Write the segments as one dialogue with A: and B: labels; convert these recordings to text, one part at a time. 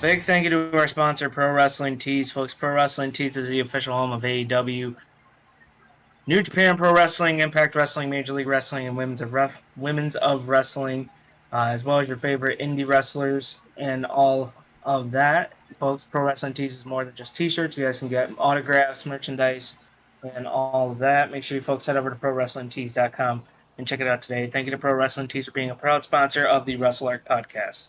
A: Big thank you to our sponsor, Pro Wrestling Tees, folks. Pro Wrestling Tees is the official home of AEW, New Japan Pro Wrestling, Impact Wrestling, Major League Wrestling, and Women's of Wrestling, as well as your favorite indie wrestlers and all of that. Folks, Pro Wrestling Tees is more than just t-shirts. You guys can get autographs, merchandise, and all of that. Make sure you folks head over to ProWrestlingTees.com and check it out today. Thank you to Pro Wrestling Tees for being a proud sponsor of the Wrestle Art Podcast.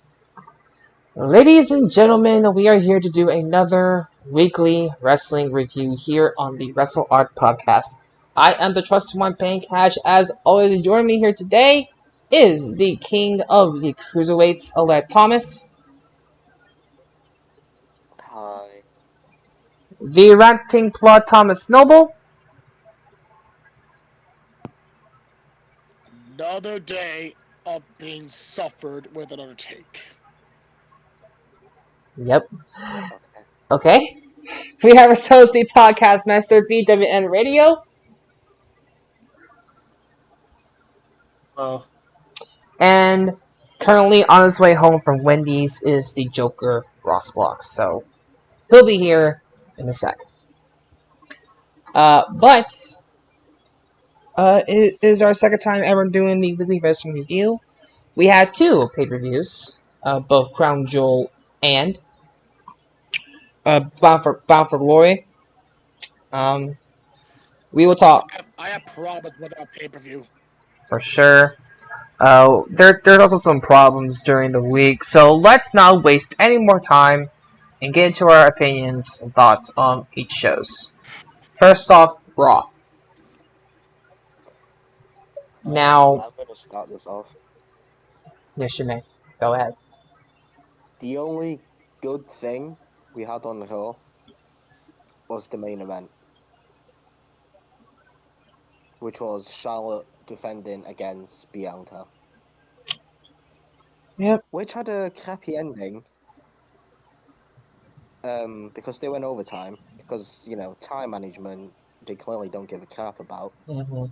B: Ladies and gentlemen, we are here to do another weekly wrestling review here on the Wrestle Art Podcast. I am the Trusted One paying cash. As always, joining me here today is the king of the cruiserweights, Alette Thomas.
C: Hi.
B: The Rat King Plot, Thomas Noble.
D: Another day of being suffered with another take.
B: Yep.
C: Okay.
B: Okay. We have ourselves the podcast master, BWN Radio.
A: Oh.
B: And currently on his way home from Wendy's is the Joker, Ross Blocks. So he'll be here in a sec. It is our second time ever doing the weekly wrestling review. We had two pay-per-views, both Crown Jewel and Bound for Glory. We will talk
D: I have problems with that pay-per-view.
B: for sure. There's also some problems during the week, so let's not waste any more time and get into our opinions and thoughts on each shows. First off, Raw. Now,
C: I'm going to start this off.
B: yes, you may. Go ahead.
C: The only good thing we had on the show was the main event, which was Charlotte defending against Bianca.
B: Yep.
C: Which had a crappy ending. Because they went overtime. Because, time management, they clearly don't give a crap about.
B: Mm-hmm.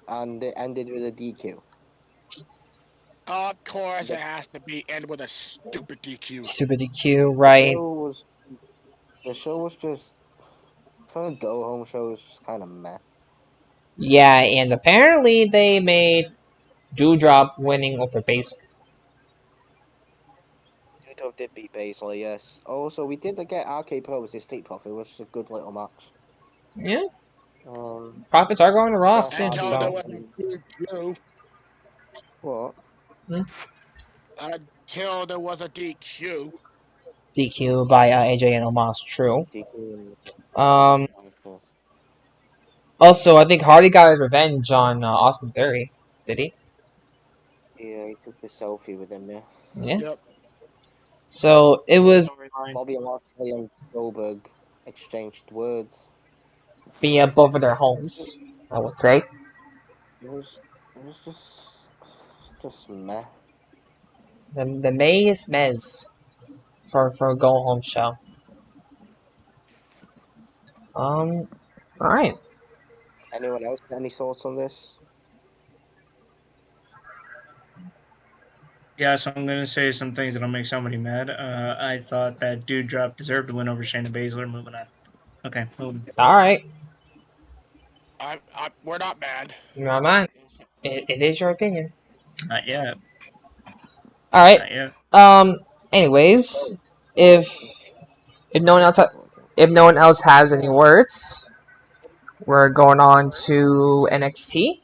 C: And it ended with a DQ.
D: Of course, it has to be end with a stupid DQ.
B: Super DQ, right?
C: The show was just, for a go-home show, was just kind of meh.
B: Yeah, and apparently they made Doudrop winning over Baszler.
C: Doudrop did beat Baszler, yes. Also, we did get RK Pro as his Street Profit, which was a good little match.
B: Yeah. Profits are going to Raw soon,
D: Until there
B: so.
D: was a DQ.
C: What?
D: Until there was a DQ.
B: DQ by AJ and Omos, true.
C: DQ.
B: Also, I think Hardy got his revenge on Austin Theory. Did he?
C: Yeah, he took a selfie with him, yeah.
B: Yeah.
D: Yep.
B: So it was
C: Bobby Lashley and Goldberg exchanged words.
B: via both of their homes, I would say.
C: It was just meh.
B: The May is Mez for a go home show. Alright.
C: Anyone else got any thoughts on this?
A: Yeah, so I'm going to say some things that'll make somebody mad. I thought that Doudrop deserved to win over Shayna Baszler. Moving on. Okay, moving.
B: Alright.
D: We're not mad.
B: You're not mine. It is your opinion.
A: Not yet.
B: Alright.
A: Not yet.
B: Anyways, if no one else has any words, we're going on to NXT,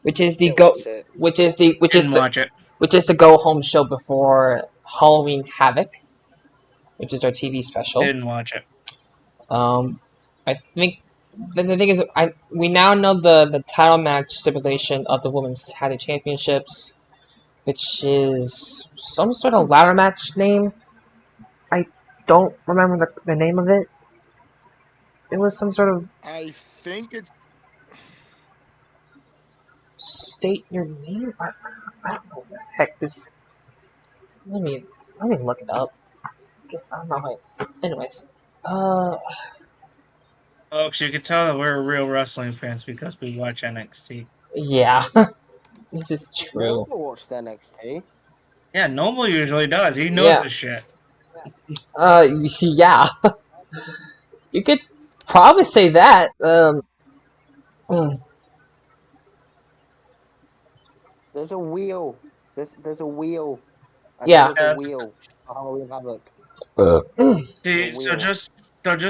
B: which is the go home show before Halloween Havoc, which is our TV special.
A: Didn't watch it.
B: I think the thing is, we now know the title match stipulation of the women's tag championships, which is some sort of ladder match name. I don't remember the name of it. It was some sort of.
D: I think it's.
B: State your name? I don't know what the heck this. Let me look it up. I don't know. Anyways,
A: Folks, you can tell that we're real wrestling fans because we watch NXT.
B: Yeah, this is true.
C: I watched NXT.
A: Yeah, Noble usually does. He knows his shit.
B: Yeah. You could probably say that. Hmm.
C: There's a wheel. There's a wheel. I know
B: Yeah.
C: there's a
A: Yeah,
C: wheel for Halloween Havoc. The
A: see, so
C: wheel.
A: just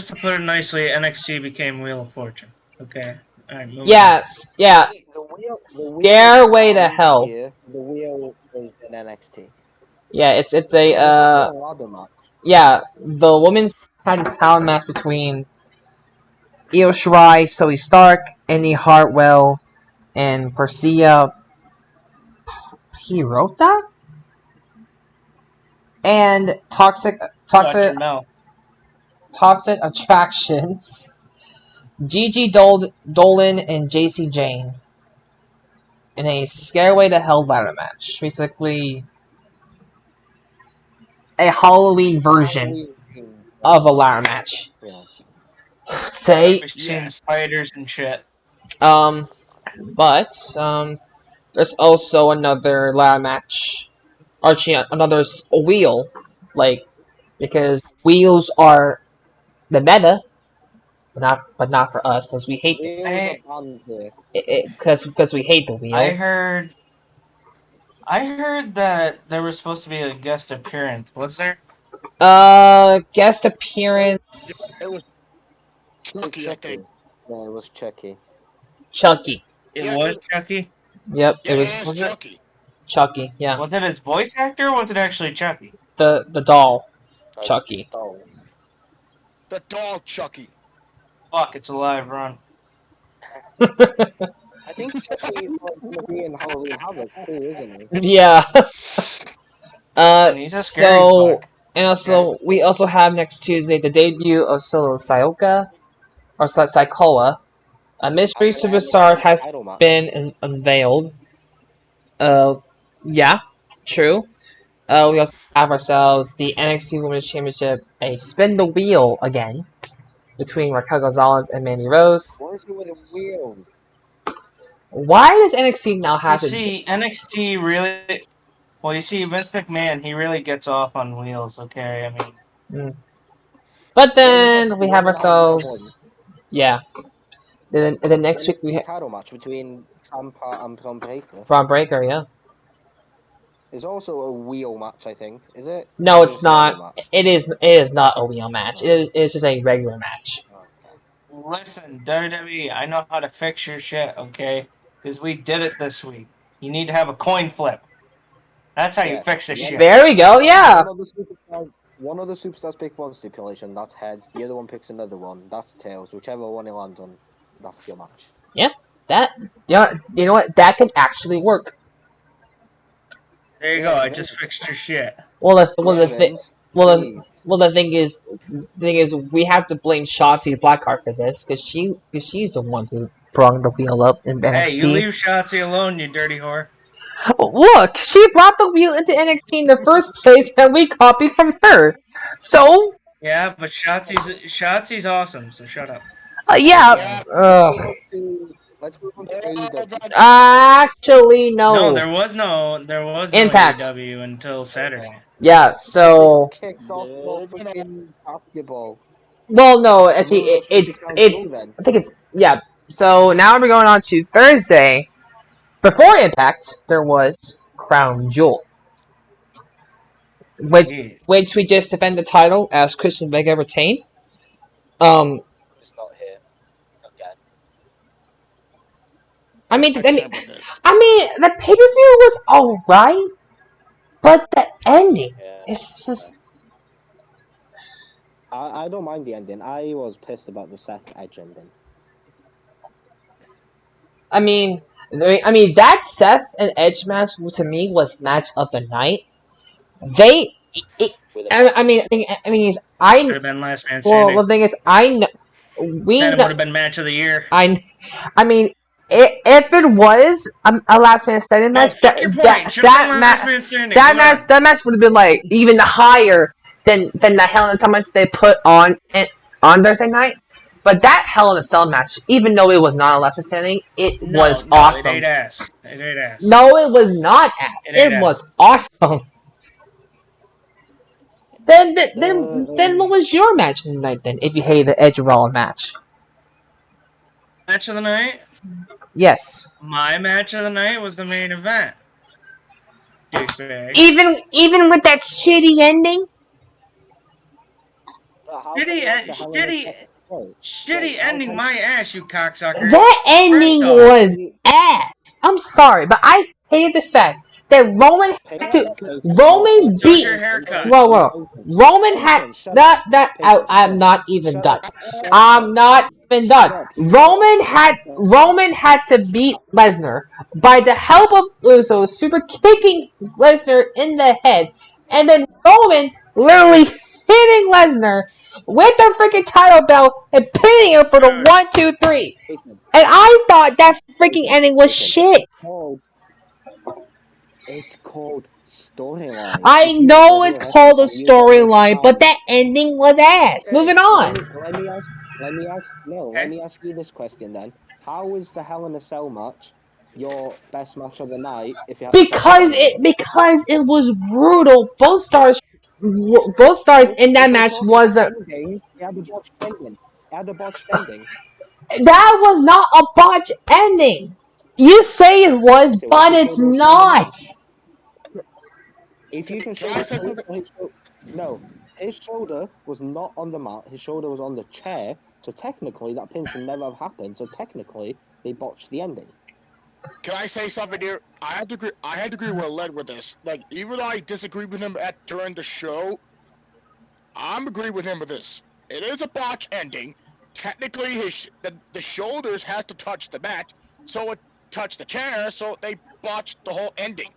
A: to put it nicely, NXT became Wheel of Fortune. Okay. All right, moving on.
B: Yes. Yeah.
C: The wheel
B: Stairway
C: is
B: to
C: on
B: Hell.
C: here. The wheel is in NXT.
B: Yeah. It's
C: Oh,
B: a
C: there's also a ladder match.
B: Yeah. The women's had a talent match between Io Shirai, Zoe Stark, Annie Hartwell, and Persia Hirota, and
A: Watch your mouth.
B: Toxic Attractions, Gigi Dolan, and JC Jane in a Scareway to Hell ladder match. Basically, a Halloween version
C: Halloween
B: of a ladder match.
C: Yeah.
B: Say,
A: Machine spiders and shit.
B: um, but there's also another ladder match. Actually, another wheel, like because wheels are the meta, but not for us because we hate
C: Wheels are banned here.
B: because we hate the
A: I
B: wheel.
A: heard that there was supposed to be a guest appearance. Was there?
B: Guest appearance
D: It was
C: It's
D: Chucky, I
C: Chucky.
D: think.
C: No, it was Chucky.
B: Chucky.
A: It
D: Yeah,
A: was Chucky.
B: Yep, it
D: yeah,
B: was
D: it is
A: Was it?
D: Chucky.
B: Chucky. Yeah,
A: Was it his voice actor? Or was it actually Chucky?
B: the doll
C: Like,
B: Chucky.
C: doll.
D: The dog Chucky.
A: Fuck, it's a live run.
C: I think Chucky is going to be in Halloween Havoc too, isn't he?
B: Yeah.
A: Listen, he's a scary
B: So
A: fuck.
B: and
A: Okay.
B: also we also have next Tuesday the debut of Solo Sayoka or Saikoa. A mystery
C: And
B: superstar
C: the
B: has
C: title match.
B: been unveiled. Yeah, true. We also have ourselves the NXT Women's Championship, a spin the wheel again between Raquel Gonzalez and Mandy Rose.
C: What is it with the wheels?
B: Why does NXT now
A: You
B: have to?
A: see, NXT really. Well, you see, Vince McMahon, he really gets off on wheels. Okay, I mean,
B: But
C: When is it?
B: then we have
C: When have we won?
B: ourselves, yeah. And then
C: The
B: next week we
C: NXT
B: have
C: title match between Ciampa and Braun Breaker.
B: Braun Breaker. Yeah.
C: There's also a wheel match, I think. Is it?
B: No,
C: Or
B: it's
C: just a ladder
B: not.
C: match?
B: It is. It is not a wheel match.
C: Oh,
B: It is just a regular match.
C: okay.
A: listen, WWE, I know how to fix your shit. Okay, because we did it this week. You need to have a coin flip. That's how you
C: Yeah.
A: fix this shit.
B: There we go. Yeah.
C: One of the superstars pick one stipulation, that's heads. The other one picks another one, that's tails. Whichever one he lands on, that's your match.
B: That. You know what? That could actually work.
A: There you
C: Yeah,
A: go. I
C: Vince.
A: just fixed your shit.
B: Well,
C: Yeah, Vince.
B: well,
C: Please.
B: the thing is, we have to blame Shotzi Blackheart for this because she's the one who brung the wheel up in
A: Hey, you
B: NXT.
A: leave Shotzi alone, you dirty whore.
B: Look, she brought the wheel into NXT in the first place, and we copied from her. So,
A: Yeah, but Shotzi's awesome. So shut up.
B: yeah.
D: Yeah.
C: Let's move on to AEW.
B: Actually,
A: No,
B: no.
A: there was no
B: Impact.
A: AEW until Saturday.
B: Yeah.
C: They got
B: So,
C: kicked off for freaking basketball.
B: well, no.
C: The
B: Actually,
C: World Superstars
B: it's.
C: go then.
B: I think it's yeah. So now we're going on to Thursday. Before Impact, there was Crown Jewel, which
A: Yeah.
B: which we just defended the title as Christian Vega retained. Um,
C: It's not here. Again.
B: I mean,
D: I can't with this.
B: the pay per view was alright, but the ending
C: Yeah.
B: is just.
C: I don't mind the ending. I was pissed about the Seth Edge ending.
B: I mean, that Seth and Edge match to me was match of the night. They, it,
C: With a
A: Would have been last man
B: well, the
A: standing.
B: thing is, we
A: Then it
B: know,
A: would have been match of the year.
B: I mean, if it was a last man standing
A: No,
B: match,
A: fuck your point. Should have been last man standing.
B: that match would have been like even higher than the Hell in a Cell match they put on Thursday night. But that Hell in a Cell match, even though it was not a last man standing, it was
A: No,
B: awesome.
A: it ate ass. It ate ass.
B: No, it was not ass.
A: It ate
B: It
A: ass.
B: was awesome. Then what was your match tonight then? If you hated the Edge Rollins match,
A: Match of the night?
B: yes.
A: My match of the night was the main event. Douchebag.
B: Even with that shitty ending.
C: But how can you have the Hell in a Cell?
A: Shitty
C: how
A: ending
C: can-
A: my ass, you cocksucker.
B: That ending
A: First off,
B: was ass. I'm sorry, but I hated the fact that Roman had to. Roman
A: So is
B: beat.
A: your haircut.
B: Whoa. Roman had that. I'm not even done. I'm not even done. Roman had to beat Lesnar by the help of Usos super kicking Lesnar in the head, and then Roman literally hitting Lesnar with the freaking title belt and pinning him for the 1, 2, 3.
C: Jason,
B: And I thought that freaking ending was shit.
C: It's called storyline.
B: I
C: If you want
B: know
C: the
B: it's
C: real wrestling
B: called a
C: fan, you gotta
B: storyline, but
C: understand.
B: that ending was ass. Moving on.
C: Let me ask you this question then. How is the Hell in a Cell match your best match of the night if you had to put a
B: Because
C: story in it?
B: it was brutal. Both stars in that
C: If we're
B: match
C: talking
B: was
C: endings, it had a botched ending. It had a botched ending.
B: that was not a botch ending. You say it was,
C: Yes, it was.
B: but
C: His
B: it's
C: shoulder was still on the mat.
B: not.
C: If you can show
D: Can I
C: the
D: say
C: proof
D: something?
C: that his shoulder was not on the mat. His shoulder was on the chair. So technically, that pin should never have happened. So technically, they botched the ending.
D: Can I say something here? I had to agree with Led with this. Like, even though I disagreed with him during the show, I'm agreeing with him with this. It is a botch ending. Technically, the shoulders has to touch the mat, so it touched the chair, so they botched the whole ending.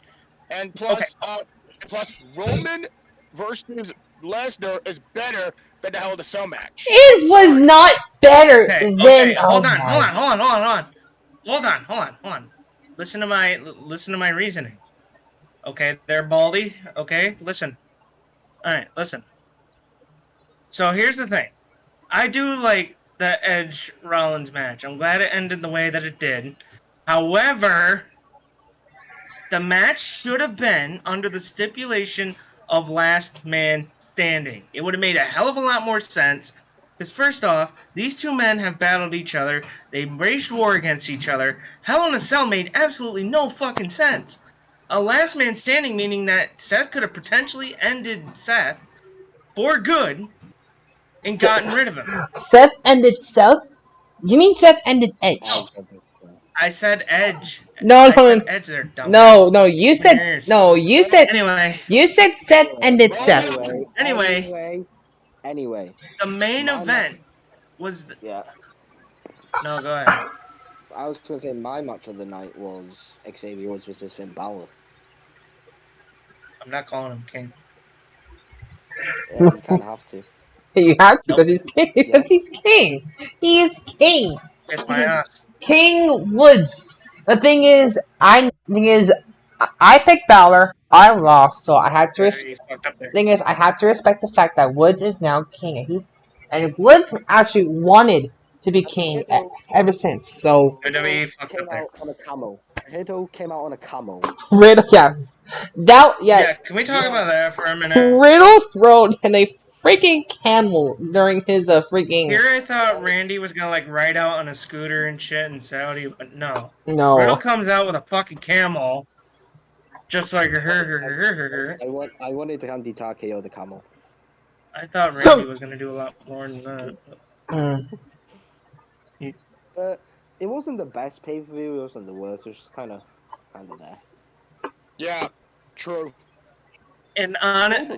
D: And plus, Roman versus Lesnar is better than the Hell in a Cell match.
B: It was not better than.
A: Hold on. Listen to my reasoning. Okay, they're Baldy. Okay, listen. Alright, listen. So here's the thing. I do like the Edge Rollins match. I'm glad it ended the way that it did. However, the match should have been under the stipulation of last man standing. It would have made a hell of a lot more sense. Because first off, these two men have battled each other. They waged war against each other. Hell in a Cell made absolutely no fucking sense. A last man standing meaning that Seth could have potentially ended Seth for good and gotten rid of him.
B: Seth ended Seth? You mean Seth ended Edge?
A: I said Edge.
B: No,
A: I said Edge there,
B: no,
A: dumbass.
B: you said
A: Anyway,
B: Seth ended Seth.
C: Anyway,
A: the main
C: my
A: event
C: match,
A: was.
C: yeah.
A: No, go ahead.
C: I was going to say my match of the night was Xavier Woods versus Finn Balor.
A: I'm not calling him king.
C: Yeah, you kind of have to.
B: You have to because
A: Nope.
B: he's king. Because he's king. He is king.
A: Kiss my ass.
B: King Woods. The thing is, I picked Balor. I lost, so I had to.
A: You fucked up there.
B: Thing is, I had to respect the fact that Woods is now king, and Woods actually wanted to be king ever since. So
A: WWE fucked
C: Came
A: up there.
C: out on a camel. Riddle came out on a camel.
B: Riddle,
A: Yeah, can we talk about that for a minute?
B: Riddle rode in a freaking camel during his freaking.
A: Here I thought Randy was gonna like ride out on a scooter and shit in Saudi, but no.
B: No.
A: Riddle comes out with a fucking camel, just like her.
C: I wanted Randy to KO the camel.
A: I thought Randy was gonna do a lot more than that.
C: But it wasn't the best pay per view. It wasn't the worst. It was just kind of there.
D: Yeah, true.
A: And on it,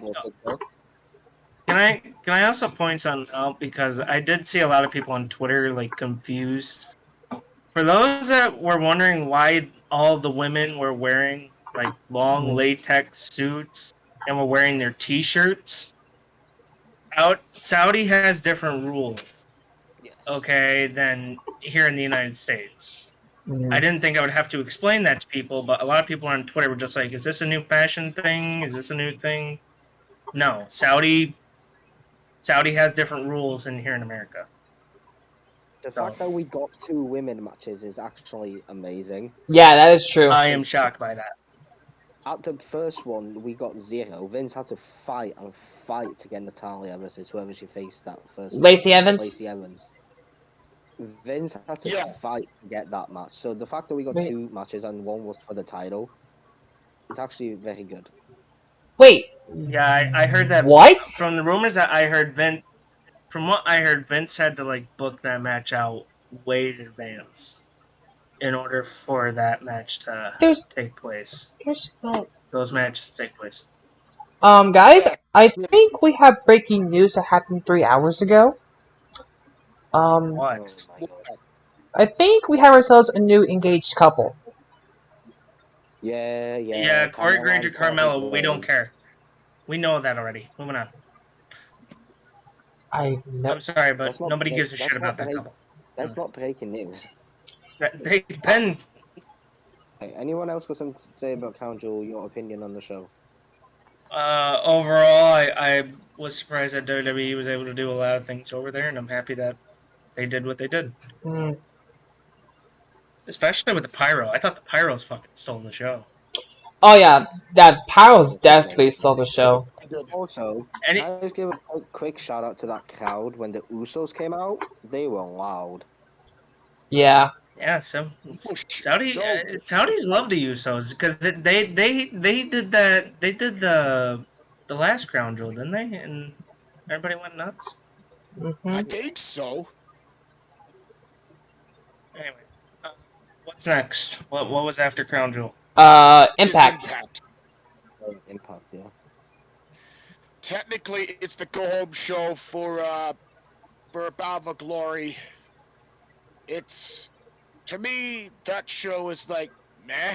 A: can I also point something out because I did see a lot of people on Twitter like confused. For those that were wondering why all the women were wearing like long latex suits and were wearing their T-shirts, Saudi has different rules, okay, than here in the United States. I didn't think I would have to explain that to people, but a lot of people on Twitter were just like, "Is this a new fashion thing? Is this a new thing?" No, Saudi has different rules than here in America.
C: The fact that we got 2 women matches is actually amazing.
B: Yeah, that is true.
A: I am shocked by that.
C: At the first one, we got 0. Vince had to fight to get Natalia versus whoever she faced that first match.
B: Lacey Evans.
C: Lacey Evans. Vince had to
D: Yeah.
C: fight to get that match. So the fact that we got
B: Wait.
C: 2 matches and one was for the title, it's actually very good.
B: Wait.
A: Yeah, I heard that.
B: What?
A: From the rumors that I heard, From what I heard, Vince had to like book that match out way in advance in order for that match to
B: There's
A: take place.
B: no.
A: Those matches take place.
B: Guys,
D: Yeah.
B: I think we have breaking news that happened 3 hours ago.
C: Oh
A: What?
C: my god.
B: I think we have ourselves a new engaged couple.
C: Yeah.
A: Yeah, Corey
C: Carmella
A: Granger,
C: and Courtney
A: Carmelo. We don't
C: Grace.
A: care. We know that already. Moving on.
B: I know.
A: I'm sorry, but
C: That's not
A: nobody
C: break-
A: gives a shit
C: that's
A: about
C: not
A: that
C: break-
A: couple.
C: That's not breaking news.
A: They've been.
C: Hey, anyone else got something to say about Count Jewel, your opinion on the show?
A: Overall, I was surprised that WWE was able to do a lot of things over there, and I'm happy that they did what they did.
B: Mm.
A: Especially with the pyro. I thought the pyros fucking stole the show.
B: Oh yeah, that Pyro's
C: That's
B: definitely
C: amazing.
B: stole the show.
C: Also,
A: And
C: can I just give a quick shout out to that crowd when the Usos came out? They were loud.
B: Yeah.
A: yeah, so
D: Oh, shit.
A: Saudis love the Usos because they did that. They did the last crown jewel, didn't they? And everybody went nuts.
B: Mm-hmm.
D: I think so.
A: Anyway, uh, what's next? What was after crown jewel?
B: Impact.
C: Impact, yeah.
D: Technically, it's the go-home show for Bound for Glory. It's, to me, that show is like meh.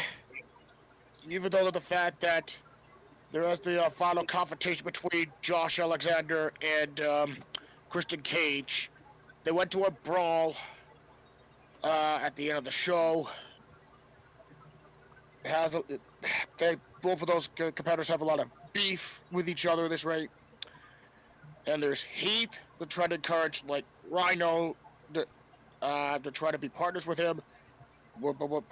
D: Even though the fact that there was the final confrontation between Josh Alexander and Christian Cage, they went to a brawl at the end of the show. It has both of those competitors have a lot of beef with each other this rate. And there's Heath that tried to encourage like Rhino to try to be partners with him. But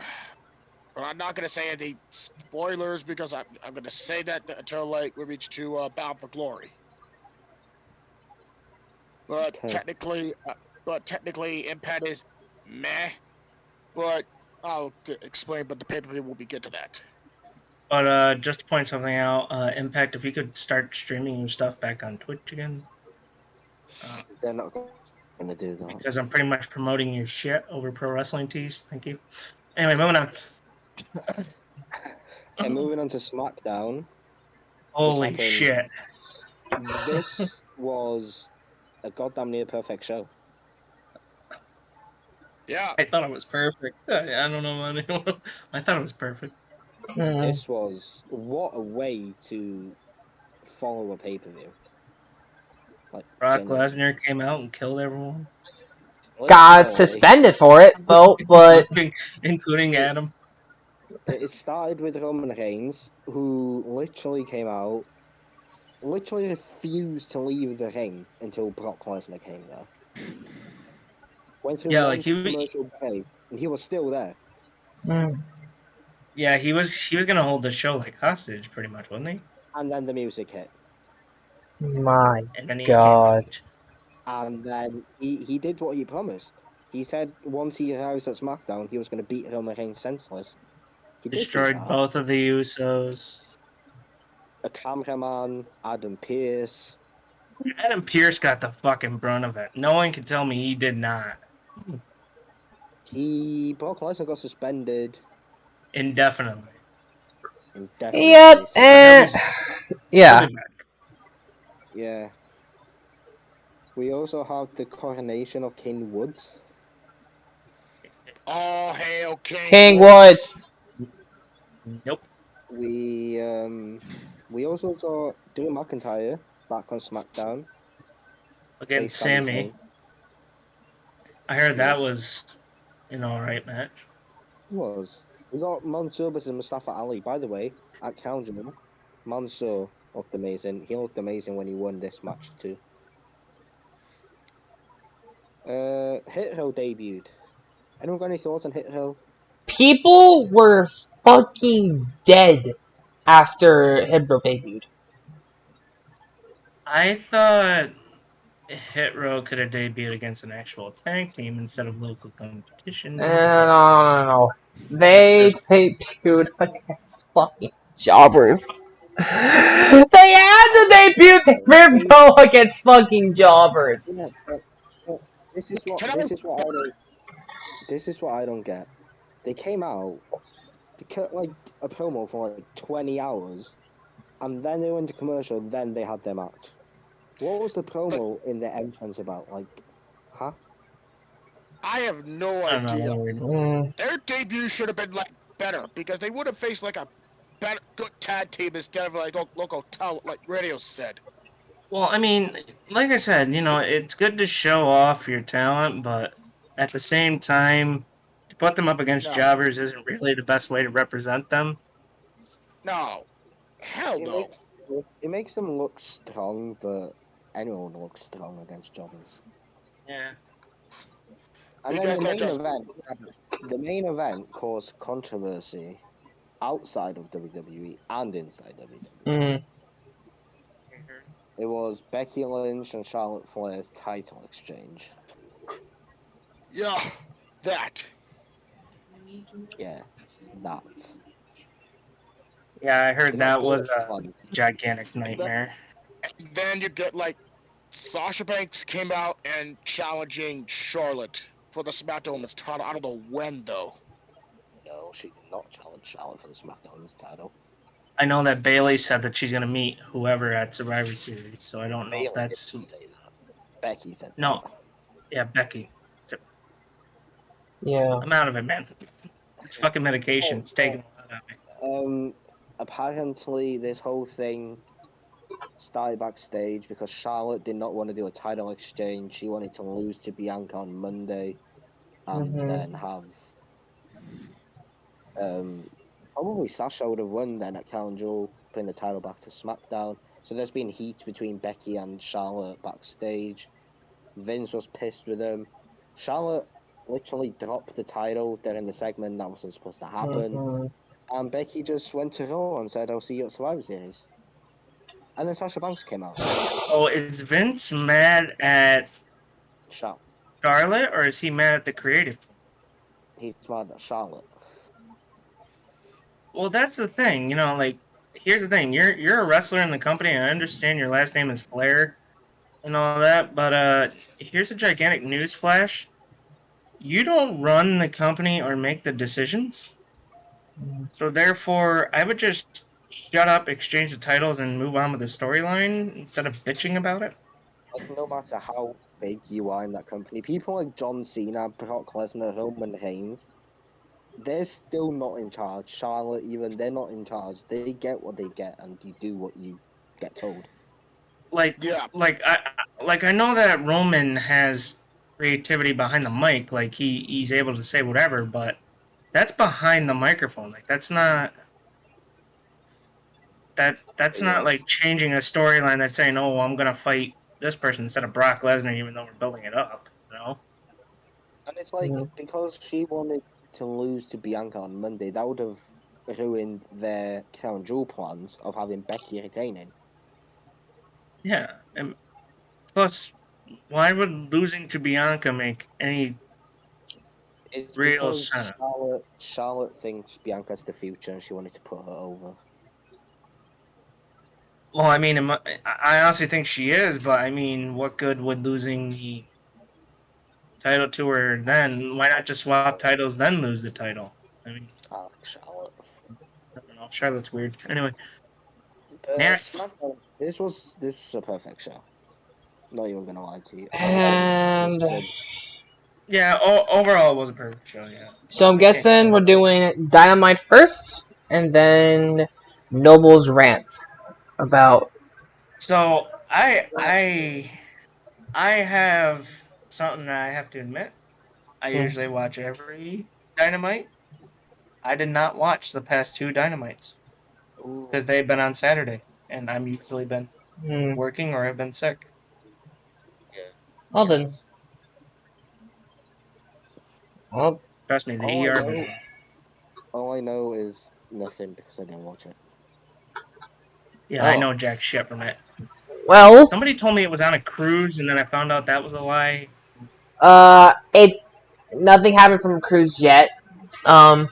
D: I'm not gonna say any spoilers because I'm gonna say that until like we reach to Bound for Glory. But
C: Okay.
D: technically, Impact is meh. But I'll explain. But the pay-per-view will be get to that.
A: But just to point something out, Impact, if you could start streaming your stuff back on Twitch again,
C: They're not going to do that.
A: because I'm pretty much promoting your shit over Pro Wrestling Tees. Thank you. Anyway, moving on.
C: Okay, moving on to SmackDown.
A: Holy
C: happened-
A: shit!
C: This was a goddamn near perfect show.
D: Yeah.
A: I thought it was perfect. I don't know about anyone. I thought it was perfect.
B: Mm.
C: This was what a way to follow a pay-per-view. Like
A: Brock
C: genuinely.
A: Lesnar came out and killed everyone,
B: Got
C: Literally,
B: suspended for it though, but
A: including Adam.
C: it started with Roman Reigns, who literally came out, literally refused to leave the ring until Brock Lesnar came there. Went through
A: Yeah,
C: one
A: like he
C: commercial break, and he was still there.
B: Mm.
A: he was gonna hold the show like hostage, pretty much, wasn't he?
C: And then the music hit.
B: My
A: And then he
B: God.
A: came out.
C: And then he did what he promised. He said once he arrives at SmackDown, he was going to beat Roman Reigns senseless. He did do
A: Destroyed
C: that.
A: both of the Usos.
C: A cameraman, Adam Pearce.
A: Adam Pearce got the fucking brunt of it. No one can tell me he did not.
C: Brock Lesnar got suspended
A: Indefinitely.
C: indefinitely.
B: Yep.
C: So
A: He'll
B: Yeah.
A: be back.
C: yeah. We also have the coronation of King Woods.
D: All hail
B: King Woods.
A: Nope.
C: We also got Drew McIntyre back on SmackDown.
A: Against
C: Sami
A: Sammy.
C: Zayn.
A: I heard that
C: Yes.
A: was an alright match.
C: Was. We got Mansoor versus Mustafa Ali. By the way, at Crown Jewel, Mansoor looked amazing. He looked amazing when he won this match too. Hit Hill debuted. Anyone got any thoughts on Hit Hill?
B: People were fucking dead after Hibro debuted.
A: I thought Hit Row could have debuted against an actual tag team instead of local competition.
B: No. They debuted against fucking jobbers. They had to debut Hibro against fucking jobbers.
C: Yeah, but this is what
D: Can I?
C: this is what I don't get. They came out, they cut like a promo for like 20 hours, and then they went to commercial. Then they had their match. What was the
D: But
C: promo in the entrance about? Like, huh?
D: I have no
A: I don't
D: idea.
A: know.
D: Their debut should have been like better because they would have faced like a better, good tag team instead of like local talent, like Radio said.
A: Well, I mean, like I said, it's good to show off your talent, but at the same time, to put them up against
D: No,
A: jobbers isn't really the best way to represent them.
D: no, hell
C: It
D: no.
C: makes it makes them look strong, but anyone looks strong against jobbers.
A: Yeah.
C: And then
D: Because they're just.
C: the main event caused controversy outside of WWE and inside WWE. It was Becky Lynch and Charlotte Flair's title exchange.
D: Yeah, that.
C: Yeah, that.
A: Yeah, I heard
C: They're not
A: that
C: good
A: was
C: at
A: a
C: fun.
A: gigantic
D: And then,
A: nightmare.
D: and then you get like Sasha Banks came out and challenging Charlotte for the SmackDown Women's title. I don't know when though.
C: No, she did not challenge Charlotte for the SmackDown Women's title.
A: I know that Bailey said that she's going to meet whoever at Survivor Series, so I don't know if
C: Bayley
A: that's.
C: didn't say that. Becky said
A: No,
C: that.
A: yeah, Becky.
B: Yeah.
A: I'm out of it, man. It's fucking medication.
C: Oh,
A: It's taking a lot out of me.
C: apparently this whole thing started backstage because Charlotte did not want to do a title exchange. She wanted to lose to Bianca on Monday and then have um probably Sasha would have won then at Crown Jewel, putting the title back to SmackDown. So there's been heat between Becky and Charlotte backstage. Vince was pissed with them. Charlotte literally dropped the title during the segment that wasn't supposed to happen. And Becky just went to Raw and said, I'll see you at Survivor Series. And then Sasha Banks came out.
A: Oh, is Vince mad at
C: Charlotte.
A: Charlotte, or is he mad at the creative?
C: He's mad at Charlotte.
A: Well, that's the thing. Like, here's the thing. You're a wrestler in the company. I understand your last name is Flair and all that, but here's a gigantic news flash. You don't run the company or make the decisions. So therefore, I would just shut up, exchange the titles, and move on with the storyline instead of bitching about it.
C: Like, no matter how big you are in that company, people like John Cena, Brock Lesnar, Roman Reigns, they're still not in charge. Charlotte, even, they're not in charge. They get what they get, and you do what you get told.
A: Like,
D: Yeah,
A: I know that Roman has creativity behind the mic. Like he's able to say whatever, but that's behind the microphone. Like that's not
C: Yeah.
A: like changing a storyline. That's saying, oh, I'm gonna fight this person instead of Brock Lesnar, even though we're building it up.
C: And it's like, because she wanted to lose to Bianca on Monday, that would have ruined their Crown Jewel plans of having Becky retaining.
A: Yeah, and plus, why would losing to Bianca make any
C: It's
A: real
C: because
A: sense?
C: Charlotte thinks Bianca's the future and she wanted to put her over.
A: Well, I mean, I honestly think she is, but I mean, what good would losing the title to her then? Why not just swap titles then lose the title? I mean,
C: Charlotte.
A: I don't know. Charlotte's weird. Anyway,
C: But
A: next.
C: SmackDown, this was a perfect show. Not even gonna lie to you. It was
B: And
C: good.
A: Yeah, overall, it was a perfect show. Yeah.
B: so I'm
A: I can't
B: guessing
A: complain.
B: we're doing Dynamite first, and then Noble's rant about.
A: So I have something that I have to admit. I usually watch every Dynamite. I did not watch the past two Dynamites
C: Ooh.
A: because they've been on Saturday, and I'm usually been
B: Hmm.
A: working or have been sick.
C: Yeah.
B: Well then,
C: Yes.
B: well,
A: Trust me, the
C: All I
A: ER was
C: know,
A: rough.
C: all I know is nothing because I didn't watch it.
A: Yeah, I
B: Oh.
A: know jack shit from it.
B: Well,
A: Somebody told me it was on a cruise, and then I found out that was a lie.
B: nothing happened from Cruise yet. I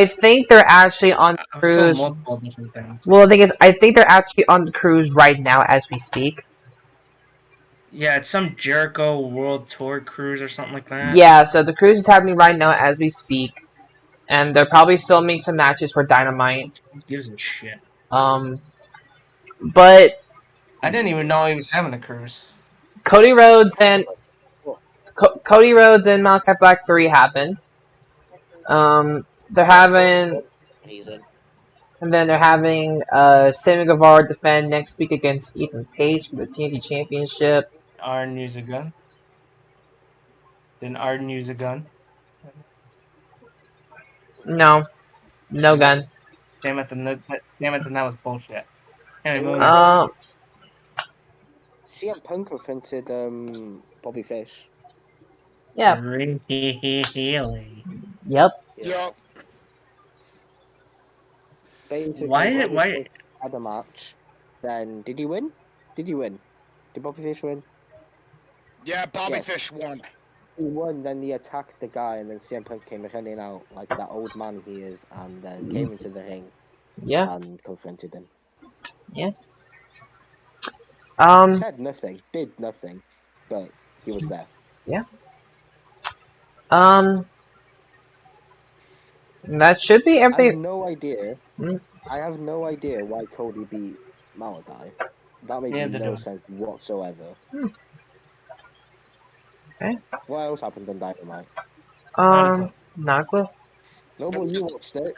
B: think they're actually on
A: I was told
B: cruise.
A: multiple different things.
B: Well, the thing is, I think they're actually on the cruise right now as we speak.
A: Yeah, it's some Jericho World Tour cruise or something like that.
B: Yeah, so the cruise is happening right now as we speak, and they're probably filming some matches for Dynamite.
A: Who gives a shit?
B: But
A: I didn't even know he was having a cruise.
B: Cody Rhodes and
C: Oh,
B: Cody Rhodes and Malachi Black 3 happened. They're having,
C: reason.
B: and then they're having Sammy Guevara defend next week against Ethan Pace for the TNT Championship.
A: Arden use a gun. Didn't Arden use a gun?
B: No, no gun.
A: Damn it, then that was bullshit. Anyway,
C: It
A: moving
C: was
A: on.
C: CM Punk confronted Bobby Fish.
B: Yeah.
A: Really?
B: Yep.
C: Yeah.
D: Yup.
C: Basically,
A: Why?
C: Bobby
A: Why?
C: Fish had a match. Then did he win? Did he win? Did Bobby Fish win?
D: Yeah, Bobby
C: Yes.
D: Fish won.
C: He won. Then he attacked the guy, and then CM Punk came running out like that old man he is, and then came into the ring
B: Yeah.
C: and confronted him.
B: Yeah.
C: Said nothing, did nothing, but he was there.
B: Um. That should be
C: I have
B: everything.
C: no idea.
B: Mm.
C: I have no idea why Cody beat Malachi. That made
A: Neither do
C: no
A: I.
C: sense whatsoever.
B: Okay.
C: What else happened on Dynamite?
A: Not a clue.
B: Not a clue.
C: No, but you watched it.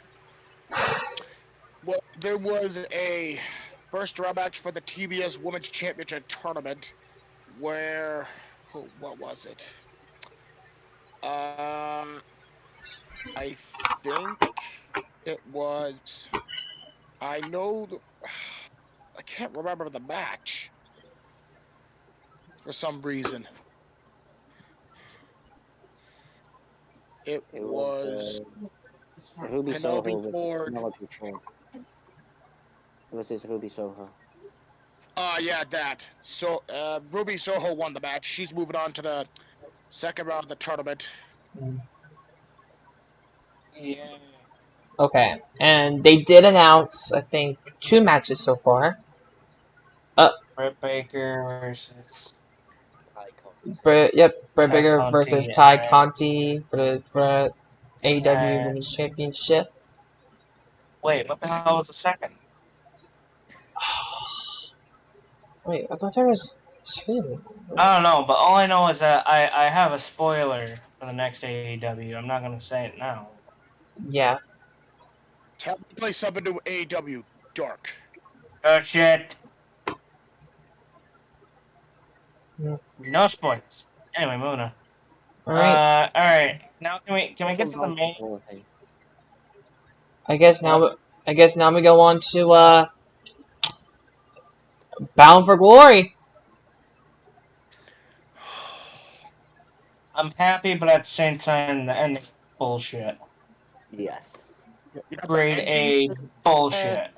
D: Well, there was a first round match for the TBS Women's Championship tournament where, what was it? I think it was. I know. I can't remember the match for some reason. It
C: It was
D: was
C: Ruby
D: Penelope
C: Soho with
D: Ford.
C: Penelope Ford. Versus Ruby Soho.
D: Yeah, that. So, Ruby Soho won the match. She's moving on to the second round of the tournament.
A: Yeah.
B: Okay. And they did announce, I think, 2 matches so far.
A: Britt Baker versus
B: Britt
A: Ty
B: Baker
A: Conti,
B: versus Ty
A: right?
B: Conti for AEW
A: And
B: Women's Championship.
A: wait, what the hell was the second?
B: Wait, I thought there was 2.
A: I don't know, but all I know is that I have a spoiler for the next AEW. I'm not gonna say it now.
B: Yeah.
D: Tell me to play something to AEW. Dark.
A: Oh shit!
B: Mm.
A: No spoilers. Anyway, moving on.
B: All right.
A: All right. Now can we
C: What's
A: get
C: on
A: to the
C: Bound
A: main?
C: for Glory?
B: I guess now.
A: What?
B: I guess now we go on to Bound for Glory.
A: I'm happy, but at the same time, the ending bullshit.
C: Yes.
D: You got the
A: Grade
D: ending.
A: A bullshit.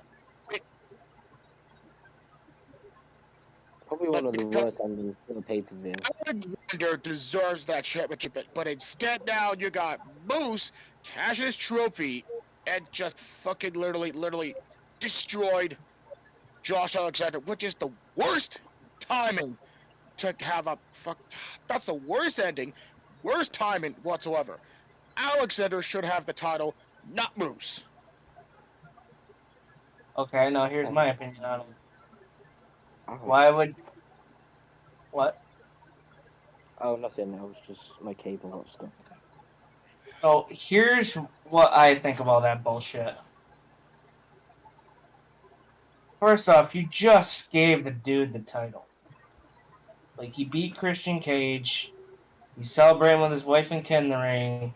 C: Probably one
D: But
C: of the
D: because
C: worst endings for the pay per view.
D: Alexander deserves that championship, but instead now you got Moose cashing his trophy and just fucking literally destroyed Josh Alexander, which is the worst timing to have a fuck. That's the worst ending, worst timing whatsoever. Alexander should have the title, not Moose.
A: Okay, now here's my opinion on it.
C: Oh.
A: Why would what?
C: Oh, nothing. It was just my cable got stuck.
A: So here's what I think of all that bullshit. First off, you just gave the dude the title. Like he beat Christian Cage. He's celebrating with his wife and kid in the ring.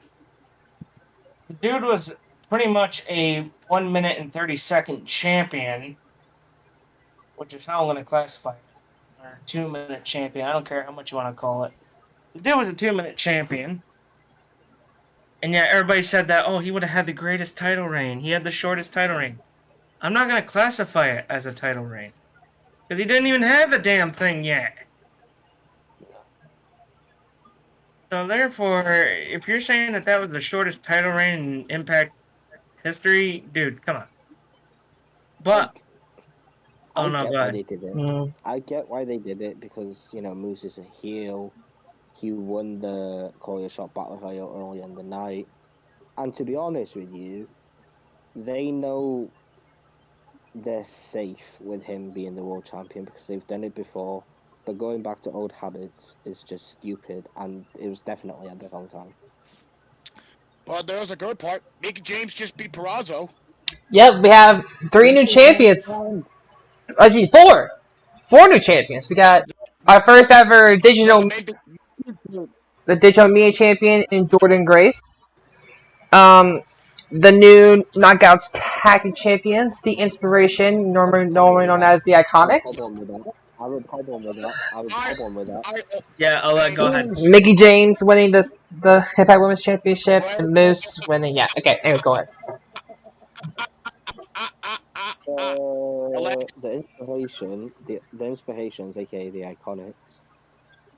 A: The dude was pretty much a 1 minute and 30-second champion, which is how I'm going to classify it. Or 2 minute champion. I don't care how much you want to call it. The dude was a 2 minute champion. And yet everybody said that, oh, he would have had the greatest title reign. He had the shortest title reign. I'm not going to classify it as a title reign. Because he didn't even have the damn thing yet. So therefore, if you're saying that that was the shortest title reign in Impact history, dude, come on. But,
C: I
A: no,
C: get
A: go
C: why
A: ahead.
C: they did it.
B: Mm.
C: I get why they did it because, you know, Moose is a heel. He won the Call Your Shot Battle Royal earlier in the night. And to be honest with you, they know they're safe with him being the world champion because they've done it before. But going back to old habits is just stupid, and it was definitely at the wrong time.
D: But there's a good part. Mickey James just beat Perazzo.
B: Yep, we have 3 new champions. Actually, 4. 4 new champions. We got our first ever digital media champion in Jordan Grace. The new Knockouts Tag Team Champions, the Inspiration, normally known as the
C: I have a
B: Iconics.
C: problem with that. I have a problem with that. I have a
D: I,
C: problem with that.
A: Yeah, go ahead.
B: Mickey James winning the Impact Women's Championship, and Moose winning. Yeah, okay. Anyway, go ahead.
C: The inspirations, aka the Iconics.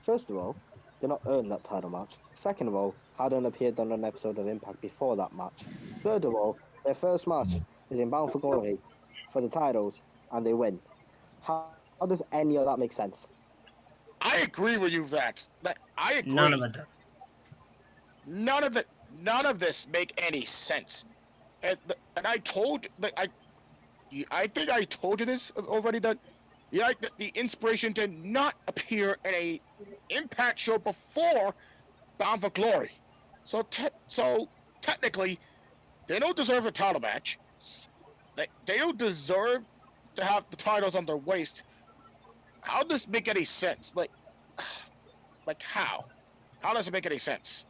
C: First of all, did not earn that title match. Second of all, hadn't appeared on an episode of Impact before that match. Third of all, their first match is in Bound for Glory for the titles, and they win. How does any of that make sense?
D: I agree with you that I agree.
A: None of it does.
D: None of this make any sense. And I told I think I told you this already that the Inspiration did not appear in a Impact show before Bound for Glory. So technically, they don't deserve a title match. They don't deserve to have the titles on their waist. How does this make any sense? Like how? How does it make any sense?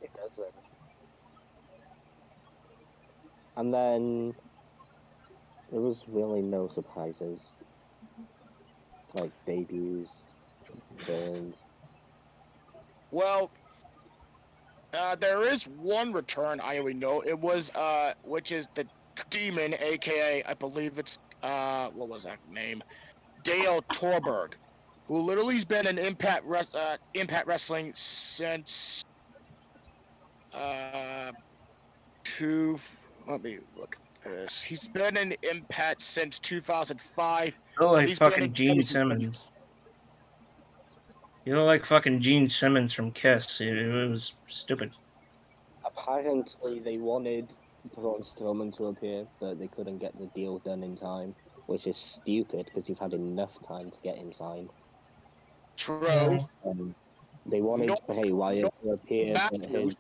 C: It doesn't. And then there was really no surprises, like debuts, turns.
D: Well, there is one return I already know. It was which is the Demon, aka I believe it's what was that name? Dale Torberg, who literally has been in Impact Wrestling since let me look at this. He's been in Impact since 2005.
A: You look like
D: He's been
A: fucking
D: in
A: Gene Simmons. You look like fucking Gene Simmons from Kiss. It was stupid.
C: Apparently, they wanted Braun Strowman to appear, but they couldn't get the deal done in time, which is stupid because you've had enough time to get him signed.
D: True.
C: They wanted Bray Wyatt to appear, but his.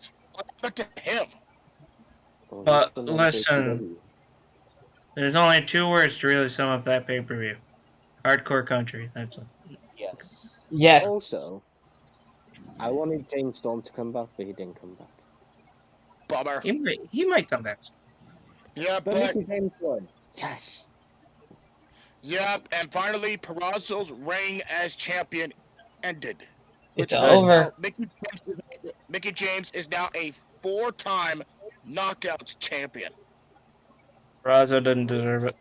D: But to him.
C: Oh,
A: But
C: he's been on
A: listen,
C: JCW.
A: there's only 2 words to really sum up that pay-per-view. Hardcore country, that's it.
C: Yes.
B: Yes.
C: Also, I wanted James Storm to come back, but he didn't come back.
D: Bummer.
A: He might come back.
D: Yeah,
C: But Mickey James won. Yes.
D: Yep, and finally, Perazzo's reign as champion ended.
B: It's over.
D: Now, Mickey James is now a 4-time Knockouts champion.
A: Perazzo didn't deserve it.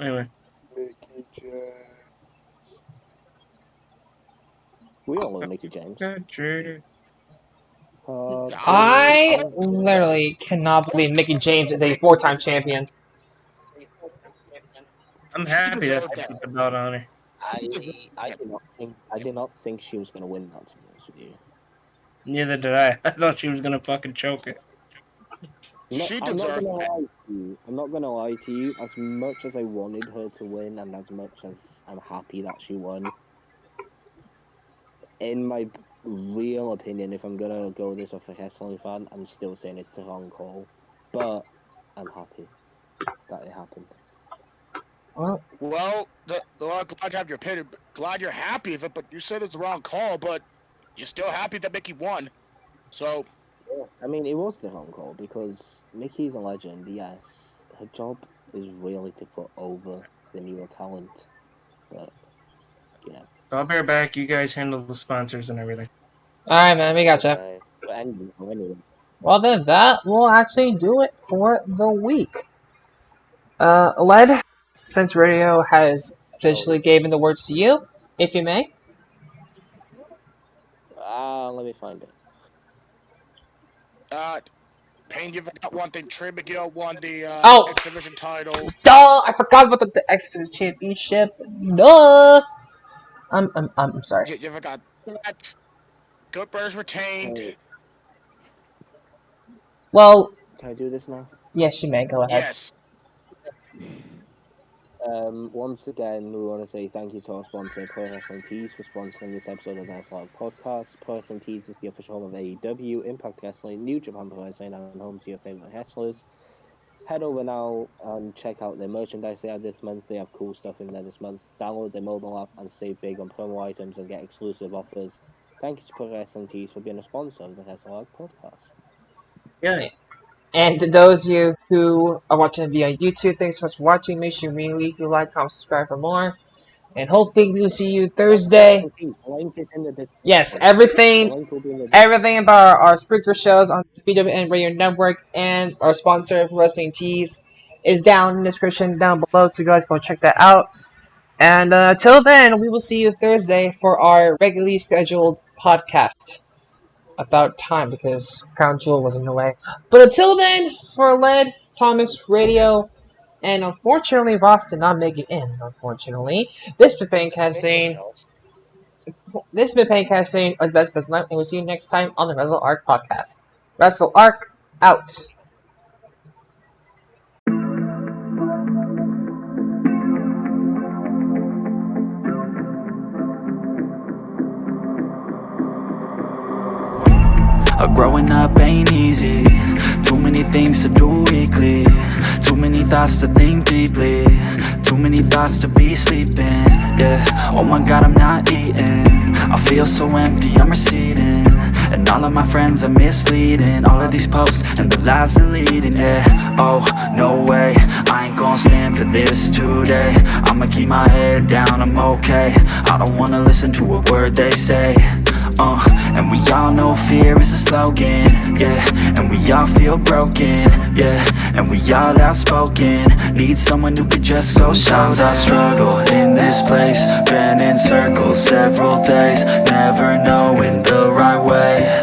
A: Anyway.
C: Mickey James. We all love Mickey James.
B: I literally cannot believe Mickey James is a 4-time champion.
A: I'm happy that they keep the belt on her.
C: I did not think she was gonna win that, to be honest with you.
A: Neither did I. I thought she was gonna fucking choke it.
C: No, I'm not gonna lie to you. I'm not gonna lie to you. As much as I wanted her to win, and as much as I'm happy that she won, in my real opinion, if I'm gonna go this off a wrestling fan, I'm still saying it's the wrong call. But I'm happy that it happened.
B: Well,
D: I'm glad to have your opinion. Glad you're happy with it, but you said it's the wrong call. But you're still happy that Mickey won. So,
C: yeah, I mean, it was the wrong call because Mickey's a legend. Yes, her job is really to put over the newer talent, but you know.
A: So I'll bear back. You guys handle the sponsors and everything.
B: alright, man, we gotcha.
C: Okay. But anyway.
B: Well, then that will actually do it for the week. Led? since radio has officially given the words to you, if you may.
C: Let me find it.
D: Payne, you forgot one thing. Trey Miguel won the
B: Oh!
D: X Division title.
B: Duh! I forgot about the X Division Championship. Duh! I'm sorry.
D: You forgot that. Good Brothers retained.
C: Hey,
B: Well,
C: can I do this now?
B: yes, you may. Go ahead.
D: Yes.
C: Once again, we want to say thank you to our sponsor, Pro Wrestling Tees, for sponsoring this episode of the Wrestle Podcast. Pro Wrestling Tees is the official home of AEW, Impact Wrestling, New Japan Pro Wrestling, and home to your favorite wrestlers. Head over now and check out their merchandise they have this month. They have cool stuff in there this month. Download their mobile app and save big on promo items and get exclusive offers. Thank you to Pro Wrestling Tees for being a sponsor of the Wrestle Podcast.
A: Yeah.
B: And to those of you who are watching via YouTube, thanks so much for watching. Make sure you leave a like, comment, subscribe for more. And hopefully we'll see you Thursday.
C: The link is in the description.
B: Yes,
C: The
B: everything
C: link will be in the
B: everything about our Spreaker shows on the BWN Radio Network and our sponsor, Wrestling Tees, is down in the description down below, so you guys go check that out. And till then, we will see you Thursday for our regularly scheduled podcast. About time, because Crown Jewel was in the way. But until then, for Led, Thomas, Radio, and unfortunately Ross did not make it in, unfortunately. This has been Pancasting. This has been Pancasting, or the best night, and we'll see you next time on the Wrestle Arc podcast. Wrestle Arc, out.
E: Growing up ain't easy. Too many things to do weekly. Too many thoughts to think deeply. Too many thoughts to be sleeping. Yeah, oh my god, I'm not eating. I feel so empty, I'm receding. And all of my friends are misleading. All of these posts and the lives they're leading. Yeah, oh, no way, I ain't gonna stand for this today. I'ma keep my head down, I'm okay. I don't wanna listen to a word they say. And we all know fear is a slogan, yeah. And we all feel broken, yeah. And we all outspoken. Need someone who could just go. Sometimes I struggle in this place. Been in circles several days, never knowing the right way.